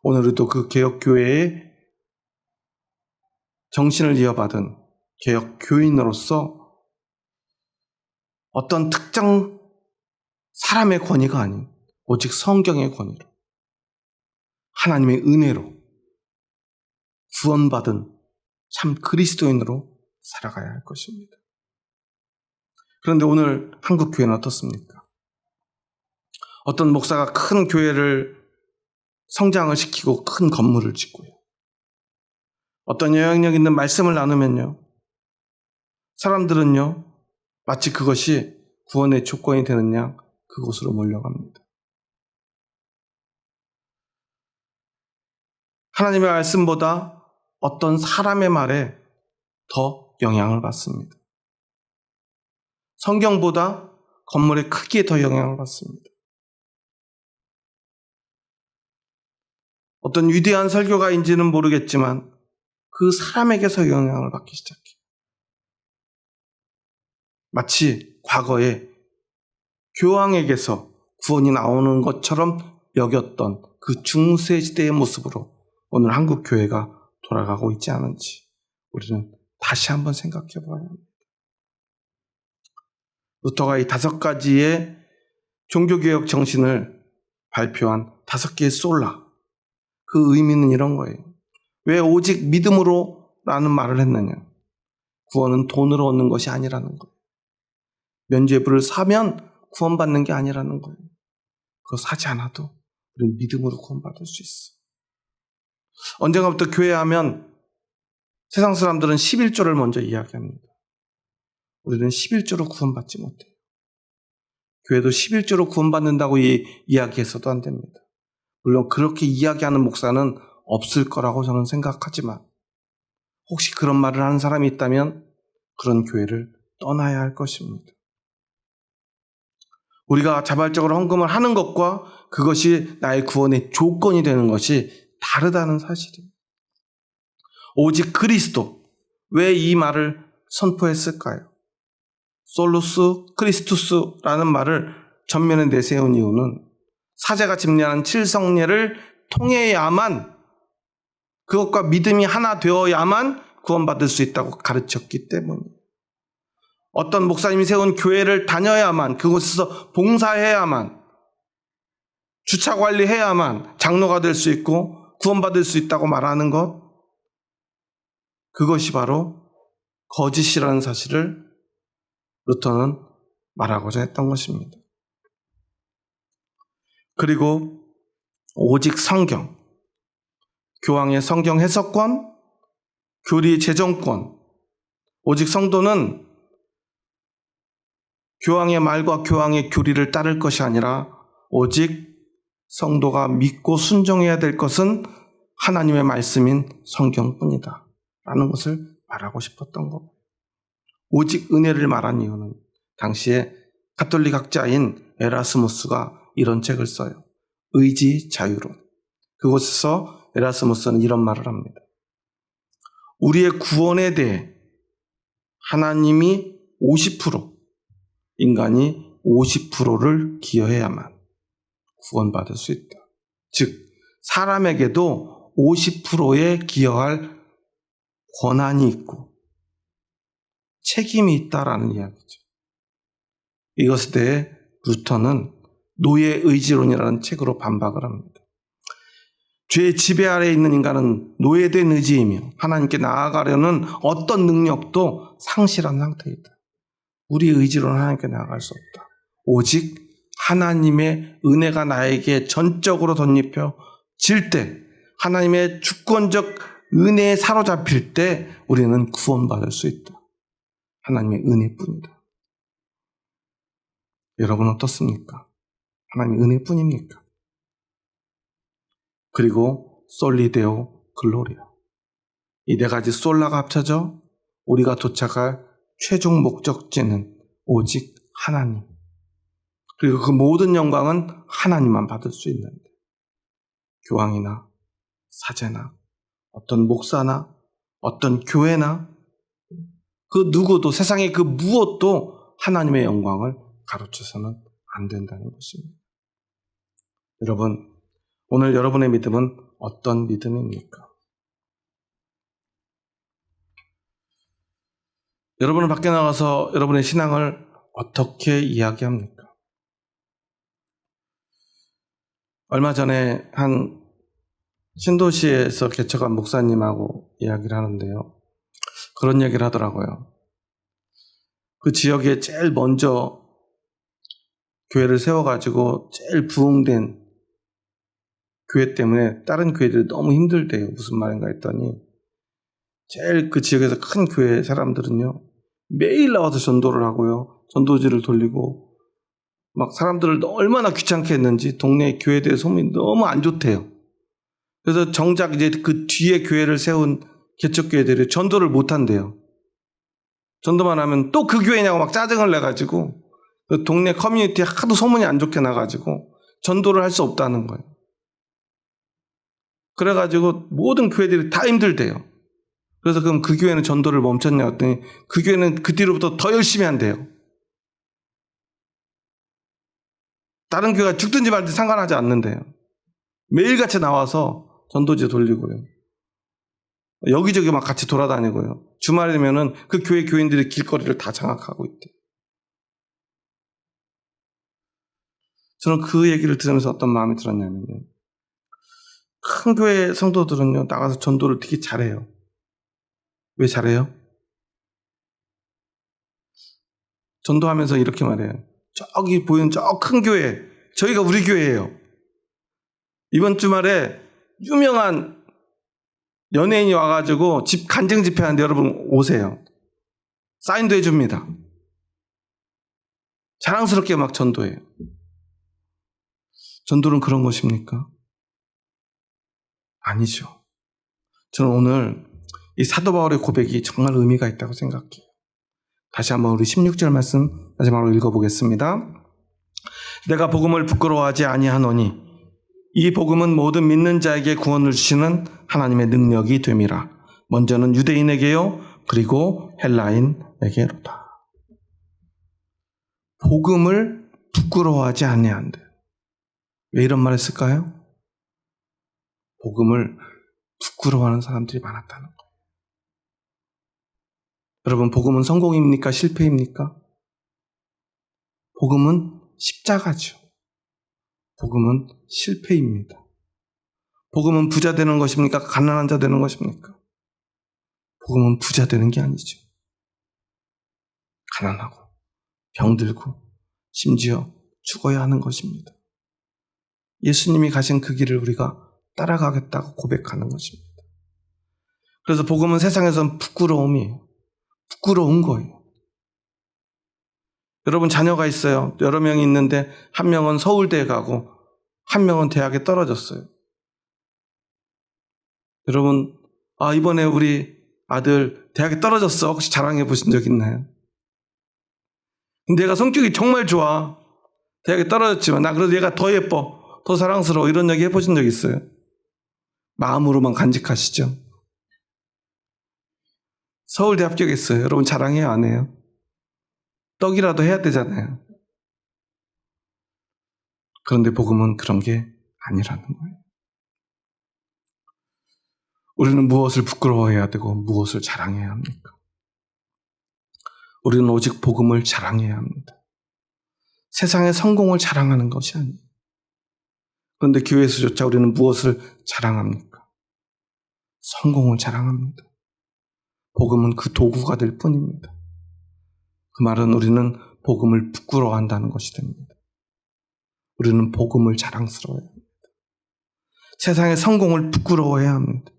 오늘도 그 개혁교회의 정신을 이어받은 개혁교인으로서 어떤 특정 사람의 권위가 아닌 오직 성경의 권위로 하나님의 은혜로 구원받은 참 그리스도인으로 살아가야 할 것입니다. 그런데 오늘 한국 교회는 어떻습니까? 어떤 목사가 큰 교회를 성장을 시키고 큰 건물을 짓고요. 어떤 영향력 있는 말씀을 나누면요. 사람들은요. 마치 그것이 구원의 조건이 되는 양 그곳으로 몰려갑니다. 하나님의 말씀보다 어떤 사람의 말에 더 영향을 받습니다. 성경보다 건물의 크기에 더 영향을 받습니다. 어떤 위대한 설교가인지는 모르겠지만 그 사람에게서 영향을 받기 시작해요. 마치 과거에 교황에게서 구원이 나오는 것처럼 여겼던 그 중세시대의 모습으로 오늘 한국 교회가 돌아가고 있지 않은지 우리는 다시 한번 생각해 봐야 합니다. 루터가 이 5가지의 종교개혁 정신을 발표한 5개의 솔라, 그 의미는 이런 거예요. 왜 오직 믿음으로 라는 말을 했느냐? 구원은 돈으로 얻는 것이 아니라는 거예요. 면죄부를 사면 구원받는 게 아니라는 거예요. 그거 사지 않아도 우리는 믿음으로 구원받을 수 있어. 언젠가부터 교회 하면 세상 사람들은 11조를 먼저 이야기합니다. 우리는 11조로 구원받지 못해요. 교회도 11조로 구원받는다고 이야기해서도 안 됩니다. 물론 그렇게 이야기하는 목사는 없을 거라고 저는 생각하지만 혹시 그런 말을 하는 사람이 있다면 그런 교회를 떠나야 할 것입니다. 우리가 자발적으로 헌금을 하는 것과 그것이 나의 구원의 조건이 되는 것이 다르다는 사실이에요. 오직 그리스도, 왜 이 말을 선포했을까요? 솔루스 크리스투스라는 말을 전면에 내세운 이유는 사제가 집례하는 칠성례를 통해야만, 그것과 믿음이 하나 되어야만 구원받을 수 있다고 가르쳤기 때문이에요. 어떤 목사님이 세운 교회를 다녀야만, 그곳에서 봉사해야만, 주차 관리해야만 장로가 될 수 있고 구원받을 수 있다고 말하는 것, 그것이 바로 거짓이라는 사실을 루터는 말하고자 했던 것입니다. 그리고 오직 성경, 교황의 성경 해석권, 교리 제정권, 오직 성도는 교황의 말과 교황의 교리를 따를 것이 아니라 오직 성도가 믿고 순종해야 될 것은 하나님의 말씀인 성경뿐이다 라는 것을 말하고 싶었던 것. 오직 은혜를 말한 이유는 당시에 가톨릭 학자인 에라스무스가 이런 책을 써요. 의지 자유론. 그곳에서 에라스무스는 이런 말을 합니다. 우리의 구원에 대해 하나님이 50%, 인간이 50%를 기여해야만 구원받을 수 있다. 즉 사람에게도 50%에 기여할 권한이 있고 책임이 있다라는 이야기죠. 이것에 대해 루터는 노예 의지론이라는 책으로 반박을 합니다. 죄의 지배 아래에 있는 인간은 노예된 의지이며 하나님께 나아가려는 어떤 능력도 상실한 상태이다. 우리 의지로는 하나님께 나아갈 수 없다. 오직 하나님의 은혜가 나에게 전적으로 덧입혀질 때, 하나님의 주권적 은혜에 사로잡힐 때 우리는 구원받을 수 있다. 하나님의 은혜뿐이다. 여러분 어떻습니까? 하나님의 은혜뿐입니까? 그리고 솔리데오 글로리아. 이 네 가지 솔라가 합쳐져 우리가 도착할 최종 목적지는 오직 하나님. 그리고 그 모든 영광은 하나님만 받을 수 있는데, 교황이나 사제나 어떤 목사나 어떤 교회나 그 누구도, 세상의 그 무엇도 하나님의 영광을 가로채서는 안 된다는 것입니다. 여러분, 오늘 여러분의 믿음은 어떤 믿음입니까? 여러분은 밖에 나가서 여러분의 신앙을 어떻게 이야기합니까? 얼마 전에 한 신도시에서 개척한 목사님하고 이야기를 하는데요. 그런 얘기를 하더라고요. 그 지역에 제일 먼저 교회를 세워가지고 제일 부흥된 교회 때문에 다른 교회들이 너무 힘들대요. 무슨 말인가 했더니 제일 그 지역에서 큰 교회 사람들은요, 매일 나와서 전도를 하고요, 전도지를 돌리고 막 사람들을 얼마나 귀찮게 했는지 동네 교회에 대해 소문이 너무 안 좋대요. 그래서 정작 이제 그 뒤에 교회를 세운 개척교회들이 전도를 못 한대요. 전도만 하면 또 그 교회냐고 막 짜증을 내가지고 그 동네 커뮤니티에 하도 소문이 안 좋게 나가지고 전도를 할 수 없다는 거예요. 그래가지고 모든 교회들이 다 힘들대요. 그래서 그럼 그 교회는 전도를 멈췄냐 했더니 그 교회는 그 뒤로부터 더 열심히 한대요. 다른 교회가 죽든지 말든지 상관하지 않는데요. 매일같이 나와서 전도지 돌리고요. 여기저기 막 같이 돌아다니고요. 주말이면은 그 교회 교인들이 길거리를 다 장악하고 있대요. 저는 그 얘기를 들으면서 어떤 마음이 들었냐면요. 큰 교회 성도들은요, 나가서 전도를 되게 잘해요. 왜 잘해요? 전도하면서 이렇게 말해요. 저기 보이는 저 큰 교회, 저희가 우리 교회예요. 이번 주말에 유명한 연예인이 와가지고 간증 집회하는데 여러분 오세요. 사인도 해줍니다. 자랑스럽게 막 전도해요. 전도는 그런 것입니까? 아니죠. 저는 오늘 이 사도 바울의 고백이 정말 의미가 있다고 생각해요. 다시 한번 우리 16절 말씀 마지막으로 읽어보겠습니다. 내가 복음을 부끄러워하지 아니하노니 이 복음은 모든 믿는 자에게 구원을 주시는 하나님의 능력이 됨이라. 먼저는 유대인에게요 그리고 헬라인에게로다. 복음을 부끄러워하지 아니한대. 왜 이런 말 했을까요? 복음을 부끄러워하는 사람들이 많았다는 거예요. 여러분, 복음은 성공입니까? 실패입니까? 복음은 십자가죠. 복음은 실패입니다. 복음은 부자 되는 것입니까? 가난한 자 되는 것입니까? 복음은 부자 되는 게 아니죠. 가난하고 병들고 심지어 죽어야 하는 것입니다. 예수님이 가신 그 길을 우리가 따라가겠다고 고백하는 것입니다. 그래서 복음은 세상에선 부끄러움이에요. 부끄러운 거예요. 여러분 자녀가 있어요. 여러 명이 있는데 한 명은 서울대에 가고 한 명은 대학에 떨어졌어요. 여러분 이번에 우리 아들 대학에 떨어졌어. 혹시 자랑해 보신 적 있나요? 근데 얘가 성격이 정말 좋아. 대학에 떨어졌지만 나 그래도 얘가 더 예뻐. 더 사랑스러워. 이런 얘기 해보신 적 있어요? 마음으로만 간직하시죠? 서울대 합격했어요. 여러분 자랑해요? 안 해요? 떡이라도 해야 되잖아요. 그런데 복음은 그런 게 아니라는 거예요. 우리는 무엇을 부끄러워해야 되고 무엇을 자랑해야 합니까? 우리는 오직 복음을 자랑해야 합니다. 세상의 성공을 자랑하는 것이 아니에요. 그런데 교회에서조차 우리는 무엇을 자랑합니까? 성공을 자랑합니다. 복음은 그 도구가 될 뿐입니다. 그 말은 우리는 복음을 부끄러워한다는 것이 됩니다. 우리는 복음을 자랑스러워해야 합니다. 세상의 성공을 부끄러워해야 합니다.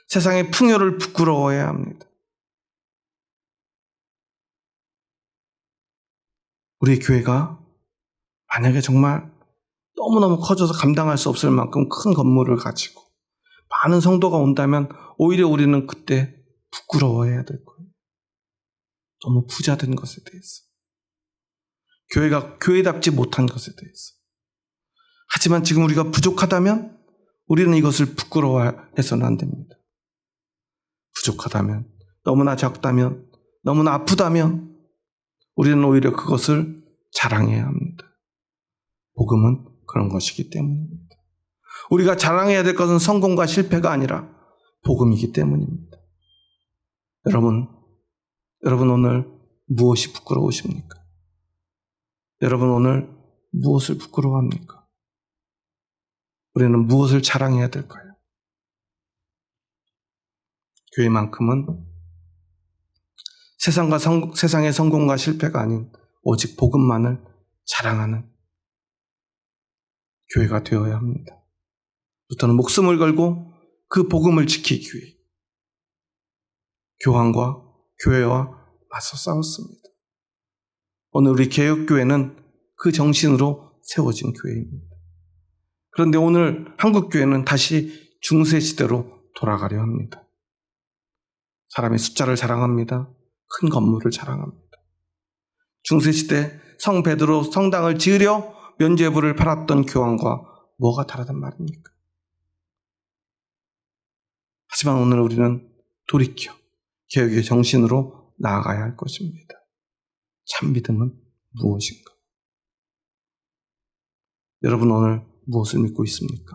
세상의 풍요를 부끄러워해야 합니다. 우리 교회가 만약에 정말 너무너무 커져서 감당할 수 없을 만큼 큰 건물을 가지고 많은 성도가 온다면 오히려 우리는 그때 부끄러워해야 될 거예요. 너무 부자 된 것에 대해서. 교회가 교회답지 못한 것에 대해서. 하지만 지금 우리가 부족하다면 우리는 이것을 부끄러워해서는 안 됩니다. 부족하다면, 너무나 작다면, 너무나 아프다면 우리는 오히려 그것을 자랑해야 합니다. 복음은 그런 것이기 때문입니다. 우리가 자랑해야 될 것은 성공과 실패가 아니라 복음이기 때문입니다. 여러분 오늘 무엇이 부끄러우십니까? 여러분 오늘 무엇을 부끄러워합니까? 우리는 무엇을 자랑해야 될까요? 교회만큼은 세상의 성공과 실패가 아닌 오직 복음만을 자랑하는 교회가 되어야 합니다. 루터는 목숨을 걸고 그 복음을 지키기 위해 교황과 교회와 맞서 싸웠습니다. 오늘 우리 개혁교회는 그 정신으로 세워진 교회입니다. 그런데 오늘 한국교회는 다시 중세시대로 돌아가려 합니다. 사람의 숫자를 자랑합니다. 큰 건물을 자랑합니다. 중세시대 성 베드로 성당을 지으려 면죄부를 팔았던 교황과 뭐가 다르단 말입니까? 하지만 오늘 우리는 돌이켜 개혁의 정신으로 나아가야 할 것입니다. 참 믿음은 무엇인가? 여러분 오늘 무엇을 믿고 있습니까?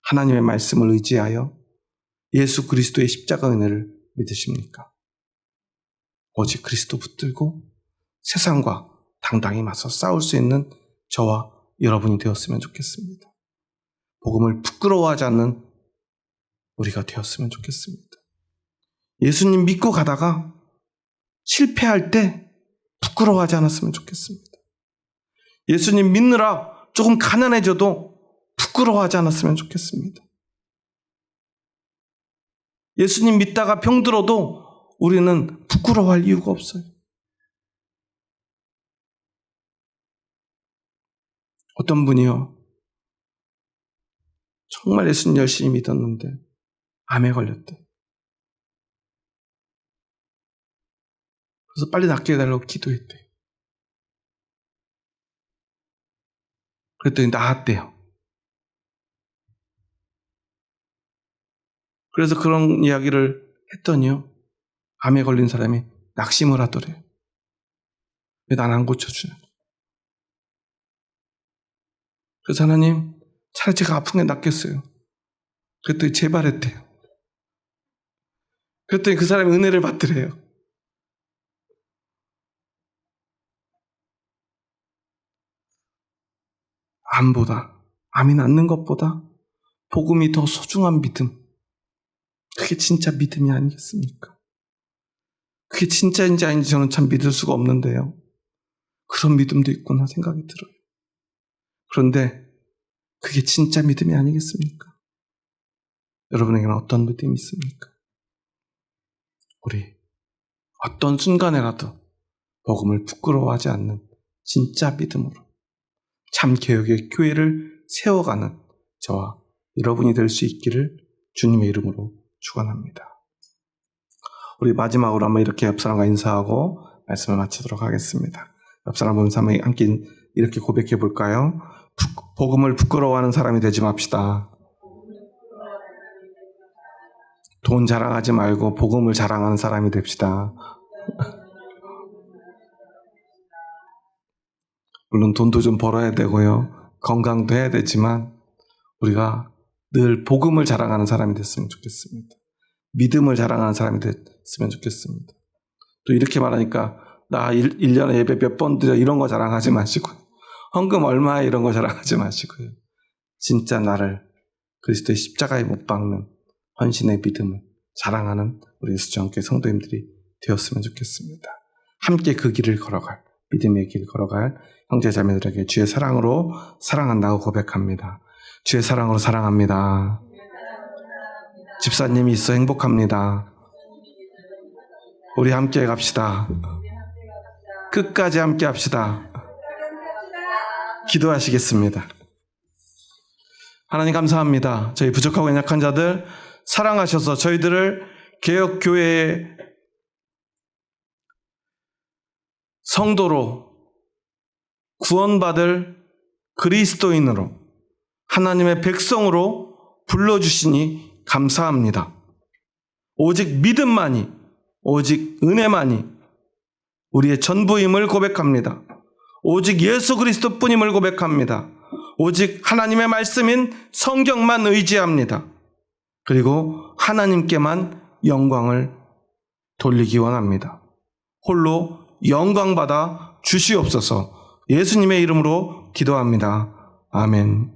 하나님의 말씀을 의지하여 예수 그리스도의 십자가 은혜를 믿으십니까? 오직 그리스도 붙들고 세상과 당당히 맞서 싸울 수 있는 저와 여러분이 되었으면 좋겠습니다. 복음을 부끄러워하지 않는 우리가 되었으면 좋겠습니다. 예수님 믿고 가다가 실패할 때 부끄러워하지 않았으면 좋겠습니다. 예수님 믿느라 조금 가난해져도 부끄러워하지 않았으면 좋겠습니다. 예수님 믿다가 병들어도 우리는 부끄러워할 이유가 없어요. 어떤 분이요, 정말 예수님 열심히 믿었는데 암에 걸렸대. 그래서 빨리 낫게 해달라고 기도했대. 그랬더니 나았대요. 그래서 그런 이야기를 했더니요, 암에 걸린 사람이 낙심을 하더래요. 왜 난 안 고쳐주냐. 그래서 하나님, 차라리 제가 아픈 게 낫겠어요. 그랬더니 제발 했대요. 그랬더니 그 사람이 은혜를 받더래요. 암이 낫는 것보다 복음이 더 소중한 믿음. 그게 진짜 믿음이 아니겠습니까? 그게 진짜인지 아닌지 저는 참 믿을 수가 없는데요. 그런 믿음도 있구나 생각이 들어요. 그런데 그게 진짜 믿음이 아니겠습니까? 여러분에게는 어떤 믿음이 있습니까? 우리 어떤 순간에라도 복음을 부끄러워하지 않는 진짜 믿음으로 참 개혁의 교회를 세워가는 저와 여러분이 될 수 있기를 주님의 이름으로 축원합니다. 우리 마지막으로 한번 이렇게 옆 사람과 인사하고 말씀을 마치도록 하겠습니다. 옆 사람 보면서 한번 함께 이렇게 고백해 볼까요? 복음을 부끄러워하는 사람이 되지 맙시다. 돈 자랑하지 말고 복음을 자랑하는 사람이 됩시다. 물론 돈도 좀 벌어야 되고요. 건강도 해야 되지만 우리가 늘 복음을 자랑하는 사람이 됐으면 좋겠습니다. 믿음을 자랑하는 사람이 됐으면 좋겠습니다. 또 이렇게 말하니까 나 1년에 예배 몇 번 드려 이런 거 자랑하지 마시고요. 헌금 얼마에 이런 거 자랑하지 마시고요. 진짜 나를 그리스도의 십자가에 못 박는 헌신의 믿음을 자랑하는 우리 수정교회 성도님들이 되었으면 좋겠습니다. 함께 그 길을 걸어갈, 믿음의 길 걸어갈 형제자매들에게 주의 사랑으로 사랑한다고 고백합니다. 주의 사랑으로 사랑합니다. 집사님이 있어 행복합니다. 우리 함께 갑시다. 끝까지 함께 합시다. 기도하시겠습니다. 하나님 감사합니다. 저희 부족하고 연약한 자들 사랑하셔서 저희들을 개혁교회의 성도로 구원받을 그리스도인으로 하나님의 백성으로 불러주시니 감사합니다. 오직 믿음만이, 오직 은혜만이 우리의 전부임을 고백합니다. 오직 예수 그리스도뿐임을 고백합니다. 오직 하나님의 말씀인 성경만 의지합니다. 그리고 하나님께만 영광을 돌리기 원합니다. 홀로 영광받아 주시옵소서. 예수님의 이름으로 기도합니다. 아멘.